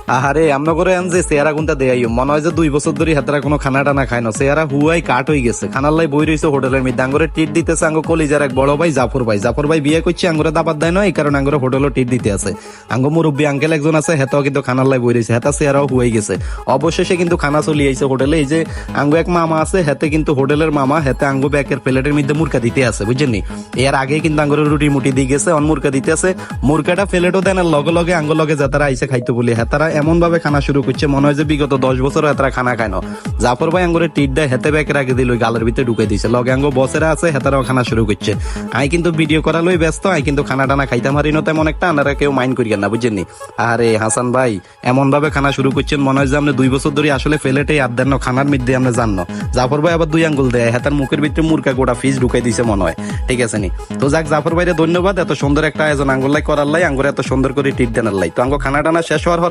আহারে আমরা করে আনছে চেহারা কোনটা দেয়াইও মনে হয় যে 2 বছর ধরে হাতেরা কোনো খানা টানা খায় না, চেহারা হুয়াই কাট হয়ে গেছে। খানার লাই বই রয়েছে হোটেলের মধ্যে, আঙ্গুরে টিট দিতেছে আঙ্গো কলিজার এক বড় ভাই জাফর ভাই বিয়ে করছে, আঙ্গুরে দাবাত দেয় না, এই কারণে আঙ্গুরে হোটেলও টিট দিতে আছে। আঙ্গো মুরব্বী আঙ্কেল একজন আছে, হেতাও কিন্তু খানার লাই বই রয়েছে, হেতা চেহারাও হুয়াই গেছে। অবশেষে কিন্তু খানা চলে আইছে হোটেলে। এই যে আঙ্গো এক মামা আছে, হেতে কিন্তু হোটেলের মামা, হেতে আঙ্গো ব্যাকের প্লেটের মধ্যে মুরকা দিতে আছে, বুঝছেন নি? এর আগে কিন্তু আঙ্গুরে রুটি মুটি দিয়ে গেছে, অন মুরকা দিতে আছে, মুরকাটা প্লেটও দেন, আর লগে লগে আঙ্গো লগে যাতারা আইসে খাইতে বলি, হেতারা এমন ভাবে খানা শুরু করছে মনে হয় যে বিগত 10 বছর হেতারা খানা খায় না। জাফর ভাই আঙ্গুরে টিট দেয়, হেতে ব্যাকের আগে দিল, গালের ভিতরে ঢুকে দিছে, লগে আঙ্গো বসেরা আছে, হেতারাও খানা শুরু করছে। আই কিন্তু ভিডিও করালই ব্যস্ত, আই কিন্তু খানা টানা খাইতে পারি না তেমন একটা, আনারা কেউ মাইন্ড করিয়েন না, বুঝছেন নি? আরে হাসান ভাই এমন ভাবে খানা শুরু করছেন মনে হয় যে আপনি 2 বছর ধরে আসলে ফেলেটেই আর দেন খানার মধ্যে আমরা জানো। জাফর ভাই আবার 2 আঙ্গুল দেয়, হেতার মুখের ভিতরে মুরকা গোটা ফিস ঢুকাই দিছে মনে হয়, ঠিক আছে নি? তো যাক, জাফর ভাইরে ধন্যবাদ, এত সুন্দর একটা আয়োজন আঙ্গুল লাই করার লাই, আঙ্গুর এত সুন্দর করে টিট দেনার লাই। তো আঙ্গো খানা টানা শেষ হওয়ার